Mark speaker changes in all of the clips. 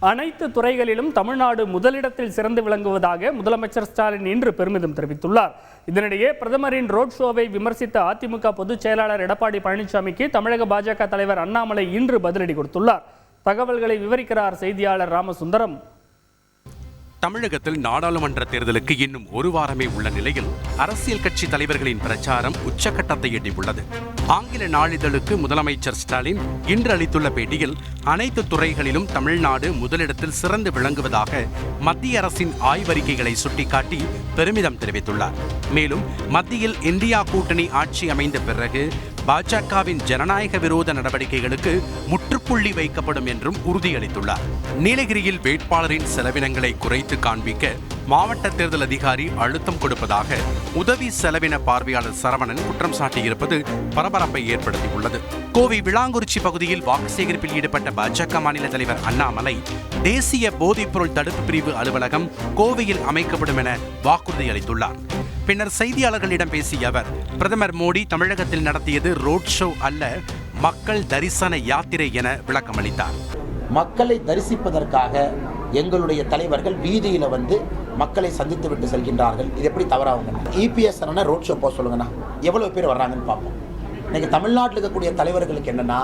Speaker 1: அனைத்து துறைகளிலும் தமிழ்நாடு முதலிடத்தில் சிறந்து விளங்குவதாக முதலமைச்சர் ஸ்டாலின் இன்று பெருமிதம் தெரிவித்துள்ளார். இதனிடையே பிரதமரின் ரோட் ஷோவை விமர்சித்த அதிமுக பொதுச் செயலாளர் எடப்பாடி பழனிசாமிக்கு தமிழக பாஜக தலைவர் அண்ணாமலை இன்று பதிலடி கொடுத்துள்ளார். தகவல்களை விவரிக்கிறார் செய்தியாளர் ராமசுந்தரம்.
Speaker 2: தமிழகத்தில் நாடாளுமன்ற தேர்தலுக்கு இன்னும் ஒரு வாரமே உள்ள நிலையில் அரசியல் கட்சி தலைவர்களின் பிரச்சாரம் உச்சக்கட்டத்தை எட்டியுள்ளது. ஆங்கில நாளிதழுக்கு முதலமைச்சர் ஸ்டாலின் இன்று அளித்துள்ள பேட்டியில் அனைத்து துறைகளிலும் தமிழ்நாடு முதலிடத்தில் சிறந்து விளங்குவதாக மத்திய அரசின் ஆய்வறிக்கைகளை சுட்டிக்காட்டி பெருமிதம் தெரிவித்துள்ளார். மேலும் மத்தியில் இந்தியா கூட்டணி ஆட்சி அமைந்த பிறகு பாஜகவின் ஜனநாயக விரோத நடவடிக்கைகளுக்கு முற்றுப்புள்ளி வைக்கப்படும் என்றும் உறுதியளித்துள்ளார். நீலகிரியில் வேட்பாளரின் செலவினங்களை குறைத்து காண்பிக்க மாவட்ட தேர்தல் அதிகாரி அழுத்தம் கொடுப்பதாக உதவி செலவின பார்வையாளர் சரவணன் குற்றம் சாட்டியிருப்பது பரபரப்பை ஏற்படுத்தியுள்ளது. கோவை விளாங்குறிச்சி பகுதியில் வாக்கு சேகரிப்பில் ஈடுபட்ட பாஜக மாநில தலைவர் அண்ணாமலை தேசிய போதைப்பொருள் தடுப்பு பிரிவு அலுவலகம் கோவையில் அமைக்கப்படும் என வாக்குறுதி அளித்துள்ளார். பின்னர் செய்தியாளர்களிடம் பேசிய அவர், பிரதமர் மோடி தமிழகத்தில் நடத்தியது ரோட் ஷோ அல்ல, மக்கள் தரிசன யாத்திரை என விளக்கமளித்தார்.
Speaker 3: மக்களை தரிசிப்பதற்காக எங்களுடைய தலைவர்கள் வீதியில் வந்து மக்களை சந்தித்து விட்டு செல்கின்றார்கள். இது எப்படி தவறாகுங்க? இபிஎஸ் ரோட் ஷோ போக சொல்லுங்கண்ணா, எவ்வளவு பேர் வர்றாங்கன்னு பார்ப்போம். இன்னைக்கு தமிழ்நாட்டில் இருக்கக்கூடிய தலைவர்களுக்கு என்னன்னா,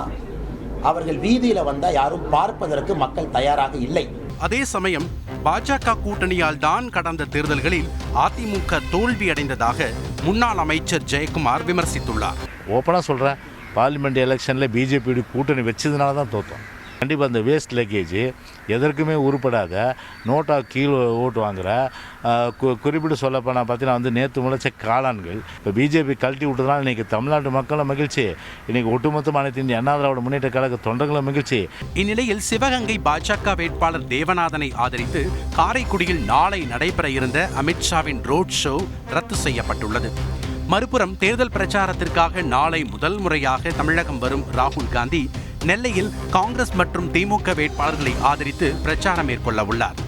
Speaker 3: அவர்கள் வீதியில் வந்தால் யாரும் பார்ப்பதற்கு மக்கள் தயாராக இல்லை.
Speaker 2: அதே சமயம் பாஜக கூட்டணியால் தான் கடந்த தேர்தல்களில் அதிமுக தோல்வி அடைந்ததாக முன்னாள் அமைச்சர் ஜெயக்குமார் விமர்சித்துள்ளார்.
Speaker 4: ஓப்பனாக சொல்கிறேன், பார்லிமெண்ட் எலெக்ஷனில் பிஜேபி கூட்டணி வச்சதுனால தான் தோற்றோம். கண்டிப்பாக அந்த வேஸ்ட் லக்கேஜ் எதற்குமே உருப்படாத நோட்டா கீழே ஓட்டு வாங்குகிற குறிப்பிட்டு சொல்லப்போனால் பார்த்தீங்கன்னா நேற்று முளைச்ச காளான்கள் இப்போ பிஜேபி கழட்டி விட்டதுனால இன்றைக்கி தமிழ்நாட்டு மக்களும் மகிழ்ச்சி, இன்றைக்கி ஒட்டுமொத்தம் அனைத்து இந்திய அண்ணா திராவிட முன்னேற்ற கழக தொண்டர்களும் மகிழ்ச்சி.
Speaker 2: இந்நிலையில் சிவகங்கை பாஜக வேட்பாளர் தேவநாதனை ஆதரித்து காரைக்குடியில் நாளை நடைபெற இருந்த அமித்ஷாவின் ரோட் ஷோ ரத்து செய்யப்பட்டுள்ளது. மறுபுறம் தேர்தல் பிரச்சாரத்திற்காக நாளை முதல் முறையாக தமிழகம் வரும் ராகுல் காந்தி நெல்லையில் காங்கிரஸ் மற்றும் திமுக வேட்பாளர்களை ஆதரித்து பிரச்சாரம் மேற்கொள்ள உள்ளார்.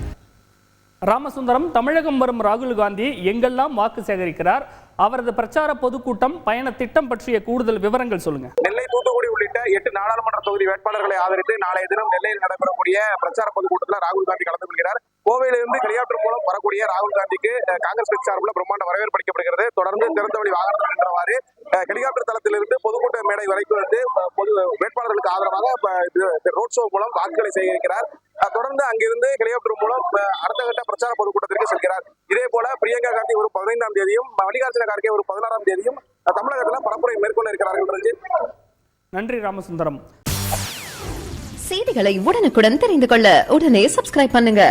Speaker 1: ராமசுந்தரம், தமிழகம் வரும் ராகுல் காந்தி எங்கெல்லாம் வாக்கு சேகரிக்கிறார், அவரது பிரச்சார பொதுக்கூட்டம் பயண திட்டம் பற்றிய கூடுதல் விவரங்கள் சொல்லுங்க.
Speaker 5: நெல்லை, தூத்துக்குடி உள்ளிட்ட 8 நாடாளுமன்ற தொகுதி வேட்பாளர்களை ஆதரித்து நாளைய தினம் நெல்லையில் நடைபெறக்கூடிய பிரச்சார பொதுக்கூட்டத்தில் ராகுல் காந்தி கலந்து கொள்கிறார். கோவையிலிருந்து ஹெலிகாப்டர் மூலம் வரக்கூடிய ராகுல் காந்திக்கு காங்கிரஸ் கட்சி சார்பில் பிரம்மாண்ட வரவேற்பு அளிக்கப்படுகிறது. தொடர்ந்து திறந்தவெளி வாகனத்தில் நின்றவாறு ஹெலிகாப்டர் தளத்திலிருந்து பொதுக்கூட்ட மேடை வரைக்கும் வந்து பொது வேட்பாளர்களுக்கு ஆதரவாக ரோட் ஷோ மூலம் வாக்குகளை சேகரிக்கிறார். தொடர்ந்து அங்கிருந்து ஹெலிகாப்டர் மூலம் அடுத்த கட்ட பிரச்சார பொதுக்கூட்டத்திற்கு செல்கிறார். இதே போல பிரியங்கா காந்தி ஒரு 15ஆம் தேதியும் மல்லிகார்ஜுன கார்கே ஒரு 16ஆம் தேதியும் தமிழகத்தில் பரப்புரை மேற்கொள்ள இருக்கிறார்கள்.
Speaker 1: நன்றி ராமசுந்தரம்.
Speaker 6: செய்திகளை உடனுக்குடன் தெரிந்து கொள்ள உடனே சப்ஸ்கிரைப் பண்ணுங்க.